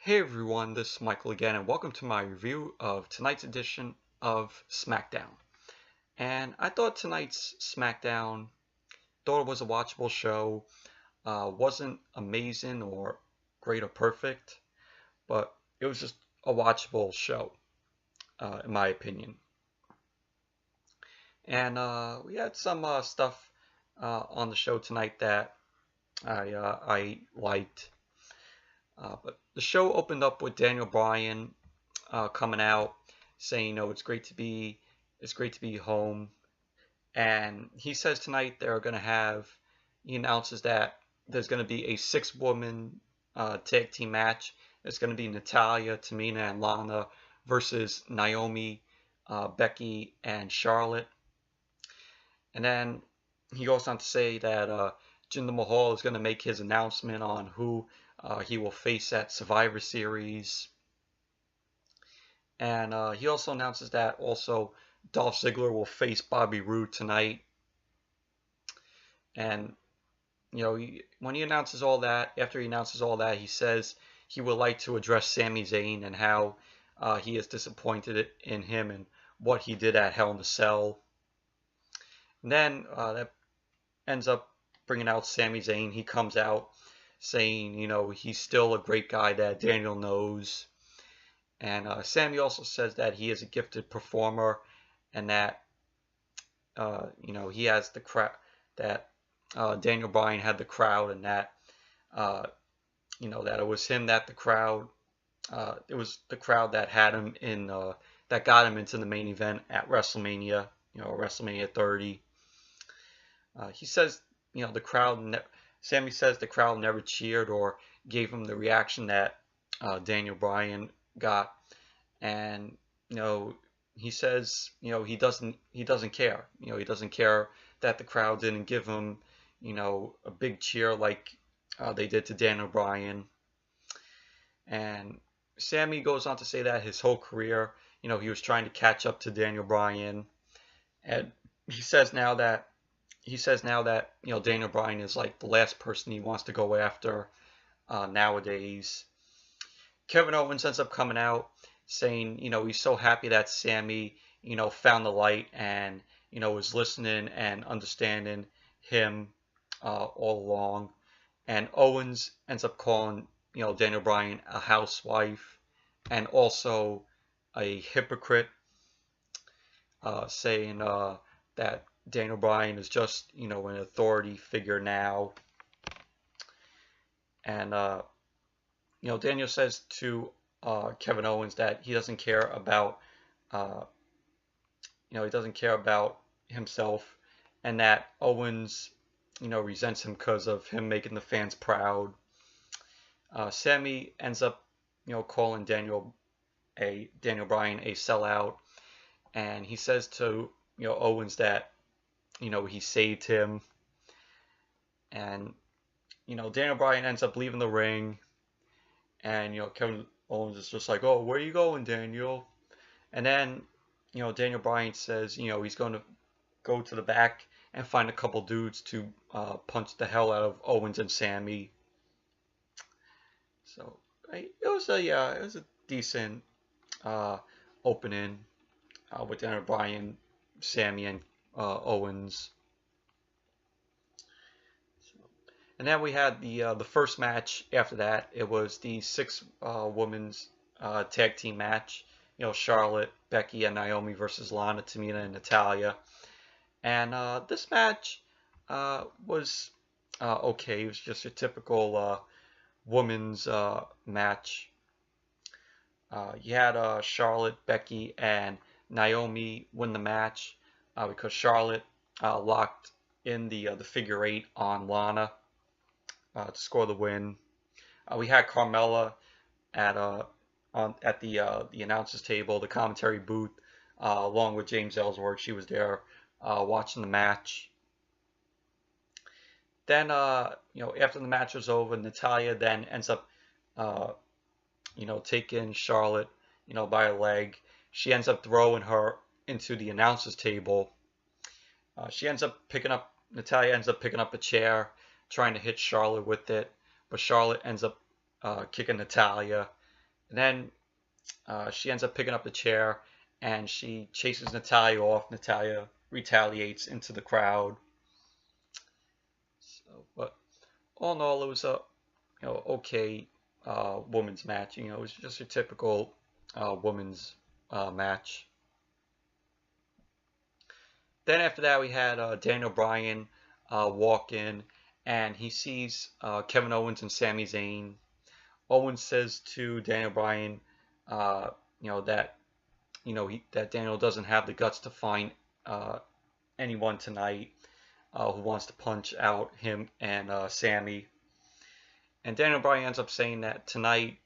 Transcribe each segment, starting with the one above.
Hey everyone, this is Michael again, and welcome to my review of tonight's edition of SmackDown. And I thought tonight's SmackDown, thought it was a watchable show, wasn't amazing or great or perfect, but it was just a watchable show, in my opinion. And we had some stuff on the show tonight that I liked. But the show opened up with Daniel Bryan coming out, saying, it's great to be home. And he says tonight they're going to have. He announces that there's going to be a 6-woman tag team match. It's going to be Natalya, Tamina, and Lana versus Naomi, Becky, and Charlotte. And then he goes on to say that Jinder Mahal is going to make his announcement on who he will face at Survivor Series. And he also announces that also Dolph Ziggler will face Bobby Roode tonight. And, when he announces all that, after he announces all that, he says he would like to address Sami Zayn and how he is disappointed in him and what he did at Hell in a Cell. And then that ends up bringing out Sami Zayn. He comes out saying, he's still a great guy that Daniel knows. And Sami also says that he is a gifted performer and that, he has the crowd, that Daniel Bryan had the crowd, and that, that it was him that the crowd, it was the crowd that had him in, that got him into the main event at WrestleMania, WrestleMania 30. He says, the crowd, Sami says the crowd never cheered or gave him the reaction that Daniel Bryan got, and he says he doesn't care. He doesn't care that the crowd didn't give him a big cheer like they did to Daniel Bryan. And Sami goes on to say that his whole career, he was trying to catch up to Daniel Bryan, and he says now that Daniel Bryan is like the last person he wants to go after nowadays. Kevin Owens ends up coming out saying, he's so happy that Sami, found the light and, was listening and understanding him all along. And Owens ends up calling, Daniel Bryan a housewife and also a hypocrite, saying that Daniel Bryan is just, an authority figure now. And, Daniel says to Kevin Owens that he doesn't care about, he doesn't care about himself, and that Owens, resents him because of him making the fans proud. Sami ends up, calling Daniel Bryan a sellout, and he says to, Owens that, he saved him. And, Daniel Bryan ends up leaving the ring. And, Kevin Owens is just like, oh, where are you going, Daniel? And then, Daniel Bryan says, he's going to go to the back and find a couple dudes to punch the hell out of Owens and Sami. So, it was a decent opening with Daniel Bryan, Sami, and Owens. And then we had the first match after that. It was the 6-women's tag team match. Charlotte, Becky, and Naomi versus Lana, Tamina, and Natalya. And this match was okay. It was just a typical women's match. You had Charlotte, Becky, and Naomi win the match because Charlotte locked in the figure 8 on Lana to score the win. We had Carmella at the announcers table, the commentary booth, along with James Ellsworth. She was there watching the match. Then, after the match was over, Natalya then ends up, taking Charlotte, by a leg. She ends up throwing her into the announcers table. Natalya ends up picking up a chair, trying to hit Charlotte with it, but Charlotte ends up kicking Natalya, And then she ends up picking up the chair and she chases Natalya off. Natalya retaliates into the crowd. So, but all in all, it was a okay women's match. It was just a typical women's match. Then after that, we had Daniel Bryan walk in, and he sees Kevin Owens and Sami Zayn. Owens says to Daniel Bryan, that that Daniel doesn't have the guts to find anyone tonight who wants to punch out him and Sami. And Daniel Bryan ends up saying that tonight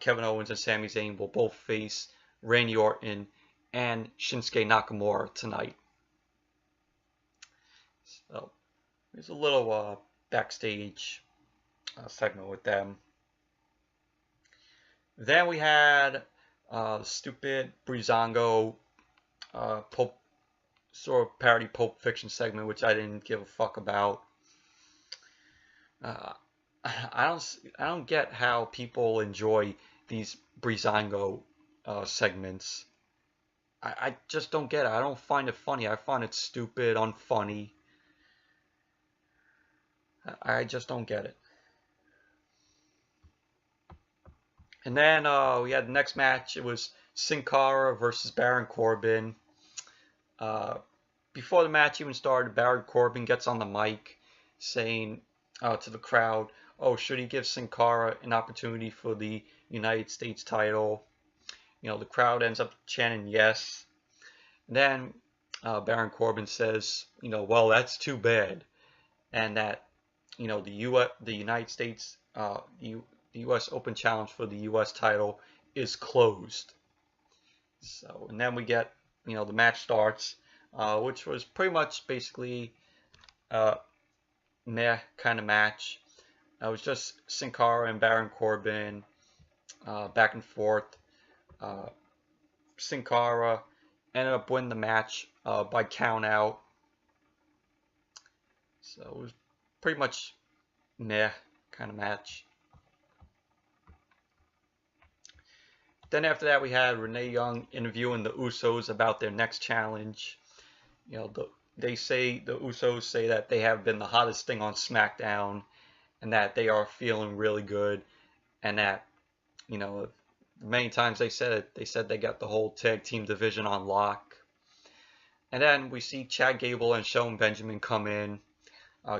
Kevin Owens and Sami Zayn will both face Randy Orton and Shinsuke Nakamura tonight. So there's a little backstage segment with them. Then we had stupid Breezango Pope sort of parody Pulp Fiction segment, which I didn't give a fuck about. I don't get how people enjoy these Breezango segments. I just don't get it. I don't find it funny. I find it stupid, unfunny. I just don't get it. And then we had the next match. It was Sin Cara versus Baron Corbin. Before the match even started, Baron Corbin gets on the mic saying to the crowd, oh, should he give Sin Cara an opportunity for the United States title? The crowd ends up chanting yes. And then Baron Corbin says, well, that's too bad. And that, the United States, the U.S. Open Challenge for the U.S. title is closed. So, and then we get, the match starts, which was pretty much basically meh kind of match. It was just Sin Cara and Baron Corbin back and forth. Sin Cara ended up winning the match by countout. So it was pretty much meh kind of match. Then after that, we had Renee Young interviewing the Usos about their next challenge. The Usos say that they have been the hottest thing on SmackDown, and that they are feeling really good, and that, many times they said they got the whole tag team division on lock. And then we see Chad Gable and Shelton Benjamin come in.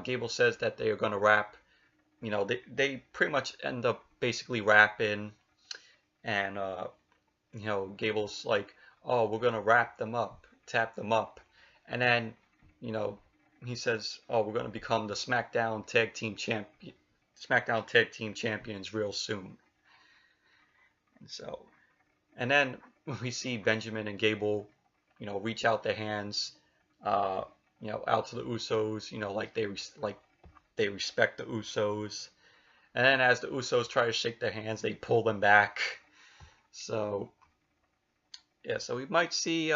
Gable says that they are going to rap. They pretty much end up basically rapping. And, Gable's like, oh, we're going to wrap them up, tap them up. And then, he says, oh, we're going to become the SmackDown Tag Team Champions real soon. And then we see Benjamin and Gable, reach out their hands, out to the Usos, like they respect the Usos. And then as the Usos try to shake their hands, they pull them back. So, yeah, so we might see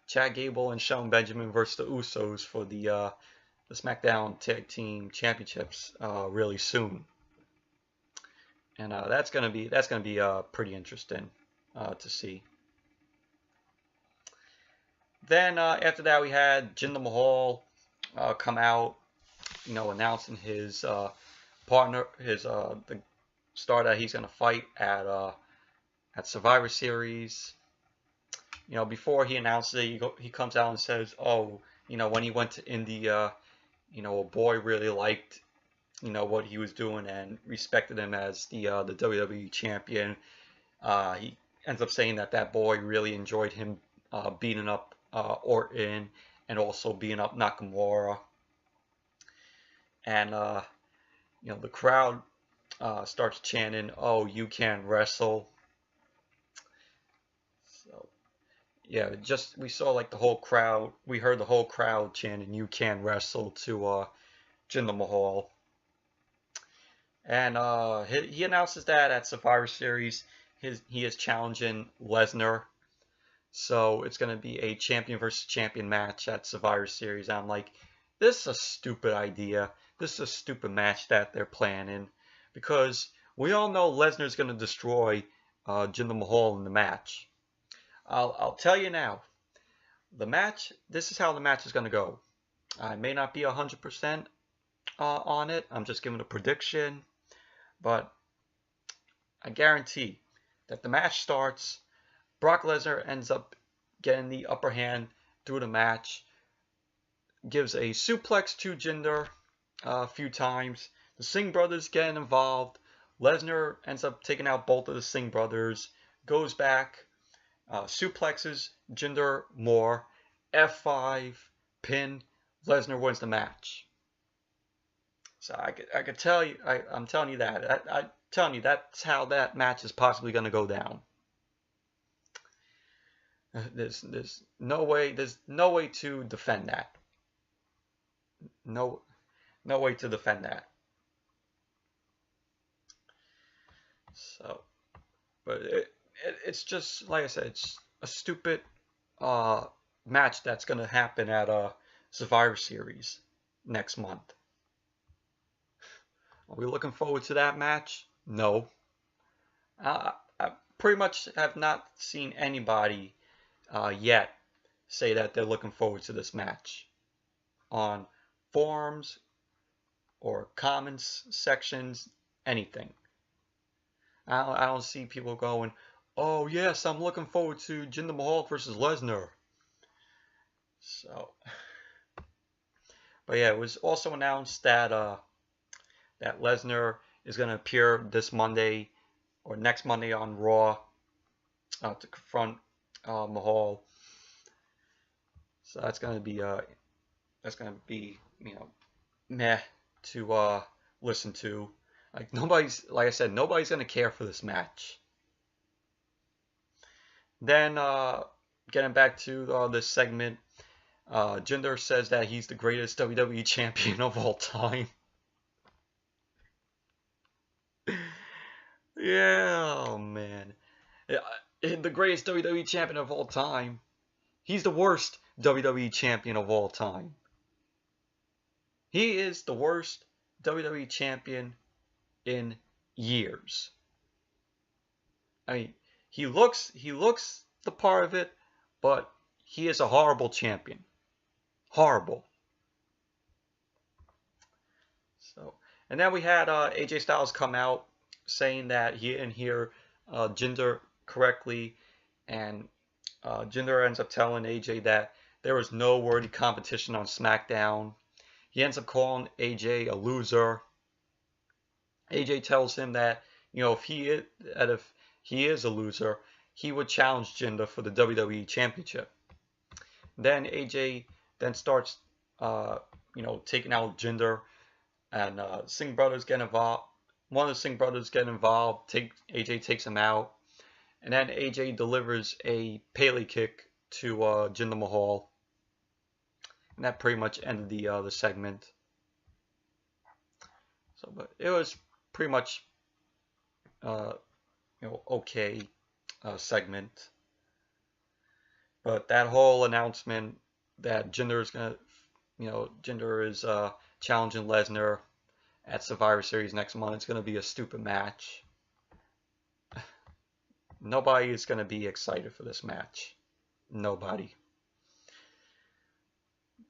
Chad Gable and Shelton Benjamin versus the Usos for the SmackDown Tag Team Championships really soon. And that's gonna be pretty interesting to see. Then after that, we had Jinder Mahal come out, announcing his partner, the star that he's gonna fight at Survivor Series. Before he announces it, he comes out and says, oh, when he went to India, a boy really liked, what he was doing and respected him as the WWE champion. He ends up saying that boy really enjoyed him beating up Orton and also beating up Nakamura. And, the crowd starts chanting, oh, you can wrestle. So, yeah, we saw like the whole crowd, we heard the whole crowd chanting, you can wrestle to Jinder Mahal. And he announces that at Survivor Series, he is challenging Lesnar. So it's going to be a champion versus champion match at Survivor Series. I'm like, this is a stupid idea. This is a stupid match that they're planning. Because we all know Lesnar's going to destroy Jinder Mahal in the match. I'll tell you now, the match. This is how the match is going to go. I may not be 100% on it. I'm just giving a prediction, but I guarantee that the match starts. Brock Lesnar ends up getting the upper hand through the match. Gives a suplex to Jinder a few times. The Singh brothers get involved. Lesnar ends up taking out both of the Singh brothers. Goes back. Suplexes Jinder more. F5. Pin. Lesnar wins the match. So I could tell you, I'm telling you that. I'm telling you that's how that match is possibly going to go down. There's no way to defend that. No way to defend that. So, but it's just like I said, it's a stupid match that's gonna happen at Survivor Series next month. Are we looking forward to that match? No. I pretty much have not seen anybody yet say that they're looking forward to this match on forums or comments sections, anything. I don't see people going, oh yes, I'm looking forward to Jinder Mahal versus Lesnar. So, but yeah, it was also announced that that Lesnar is going to appear this Monday or next Monday on Raw to confront Mahal. So that's going to be meh to listen to. Like I said, nobody's going to care for this match. Then getting back to this segment, Jinder says that he's the greatest WWE champion of all time. Yeah, oh man. The greatest WWE champion of all time. He's the worst WWE champion of all time. He is the worst WWE champion in years. I mean, he looks the part of it, but he is a horrible champion. Horrible. So, and then we had AJ Styles come out saying that he didn't hear Jinder correctly, and Jinder ends up telling AJ that there was no worthy competition on SmackDown. He ends up calling AJ a loser. AJ tells him that, you know, if he is a loser, he would challenge Jinder for the WWE Championship. Then AJ then starts, taking out Jinder, and Singh brothers get involved. One of the Singh brothers get involved. AJ takes him out, and then AJ delivers a Pele kick to Jinder Mahal, and that pretty much ended the segment. So, but it was pretty much okay segment. But that whole announcement that Jinder is challenging Lesnar at Survivor Series next month, it's going to be a stupid match. Nobody is going to be excited for this match. Nobody.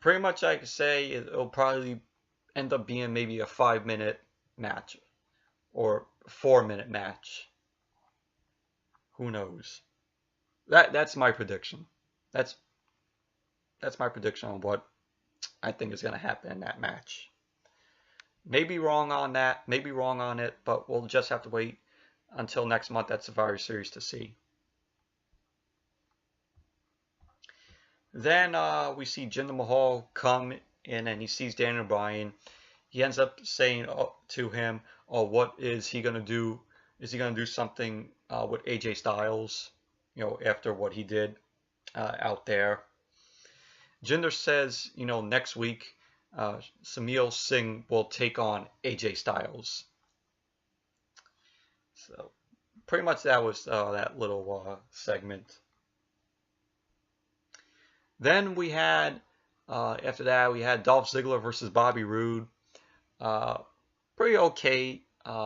Pretty much I could say it'll probably end up being maybe a 5-minute match or 4-minute match. Who knows? That's my prediction. That's my prediction on what I think is going to happen in that match. Maybe wrong on that, maybe wrong on it, but we'll just have to wait until next month at Survivor Series to see. Then we see Jinder Mahal come in and he sees Daniel Bryan. He ends up saying to him, "Oh, what is he gonna do? Is he gonna do something with AJ Styles? After what he did out there?" Jinder says, next week, Samil Singh will take on AJ Styles. So, pretty much that was that little segment. Then we had, after that, we had Dolph Ziggler versus Bobby Roode. Pretty okay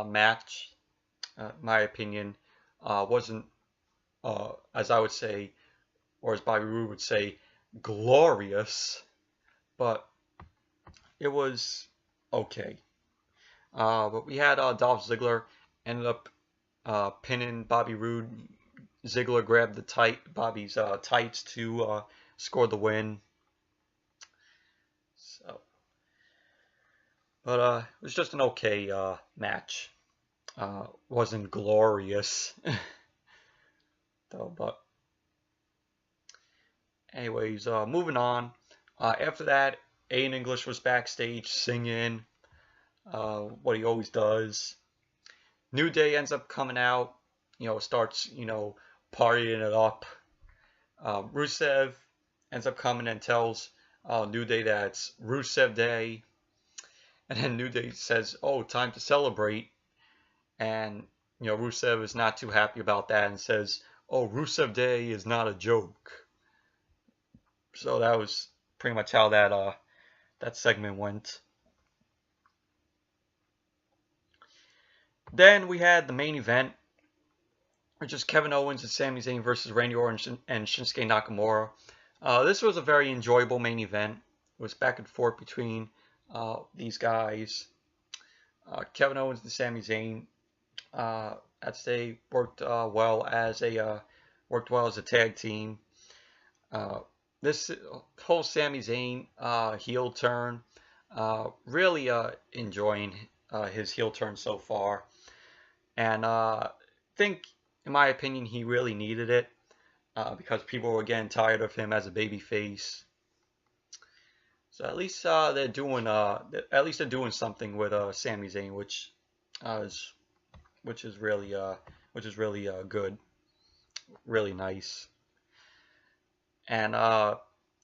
match, in my opinion. wasn't, as I would say, or as Bobby Roode would say, glorious, but it was okay. But we had Dolph Ziggler ended up pinning Bobby Roode. Ziggler grabbed the Bobby's tights to score the win. So, but it was just an okay match. Wasn't glorious, though. But anyways, moving on. After that, Aiden English was backstage singing what he always does. New Day ends up coming out, starts, partying it up. Rusev ends up coming and tells New Day that it's Rusev Day. And then New Day says, oh, time to celebrate. And, Rusev is not too happy about that and says, oh, Rusev Day is not a joke. So that was pretty much how that segment went. Then we had the main event, which is Kevin Owens and Sami Zayn versus Randy Orton and Shinsuke Nakamura. This was a very enjoyable main event. It was back and forth between these guys. Kevin Owens and Sami Zayn, I'd say, worked well as a tag team. This whole Sami Zayn heel turn, really enjoying his heel turn so far. And I think, in my opinion, he really needed it because people were getting tired of him as a babyface. So at least they're doing something with Sami Zayn, which is really good, really nice. And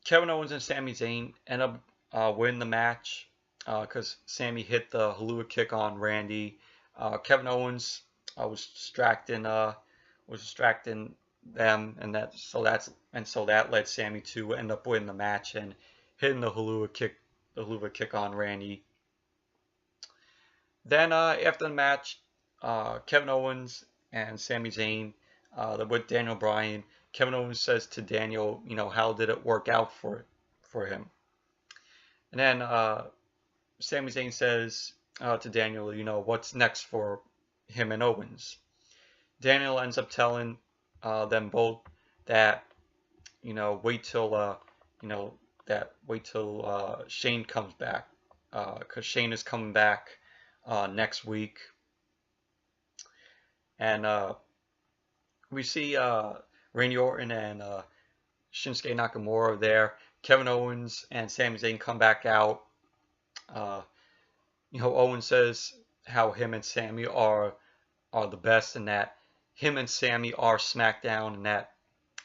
Kevin Owens and Sami Zayn end up winning the match because Sami hit the Helluva Kick on Randy. Kevin Owens was distracting them, and so that led Sami to end up winning the match and hitting the Helluva Kick on Randy. Then after the match, Kevin Owens and Sami Zayn, with Daniel Bryan. Kevin Owens says to Daniel, how did it work out for him? And then Sami Zayn says to Daniel, what's next for him and Owens? Daniel ends up telling them both that, wait till Shane comes back, because Shane is coming back next week. And we see Randy Orton and Shinsuke Nakamura there. Kevin Owens and Sami Zayn come back out. Owens says how him and Sami are the best, and that him and Sami are SmackDown, and that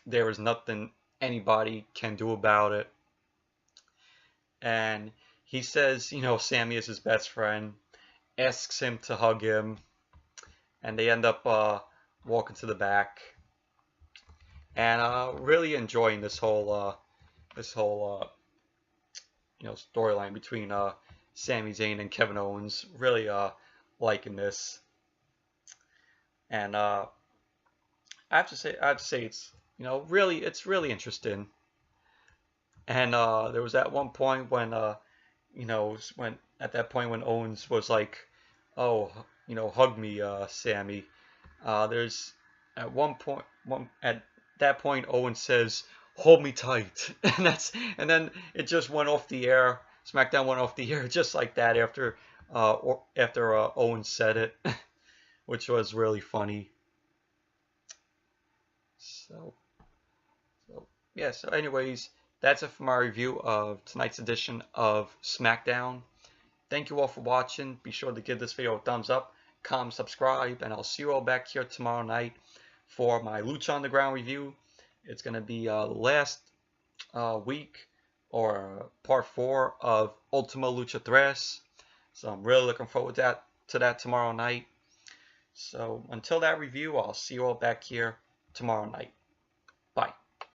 there is nothing anybody can do about it. And he says, Sami is his best friend, asks him to hug him, and they end up walking to the back. And really enjoying this whole storyline between Sami Zayn and Kevin Owens. Really liking this. And I have to say it's really interesting. And there was at one point when when Owens was like, oh, hug me, Sami. There's at that point Owens says, hold me tight, and then it just went off the air. SmackDown went off the air just like that after Owens said it, which was really funny. So yeah. So anyways, that's it for my review of tonight's edition of SmackDown. Thank you all for watching. Be sure to give this video a thumbs up, comment, subscribe, and I'll see you all back here tomorrow night for my Lucha Underground review. It's going to be last week, or part 4 of Ultima Lucha Tres. So I'm really looking forward to that tomorrow night. So until that review, I'll see you all back here tomorrow night.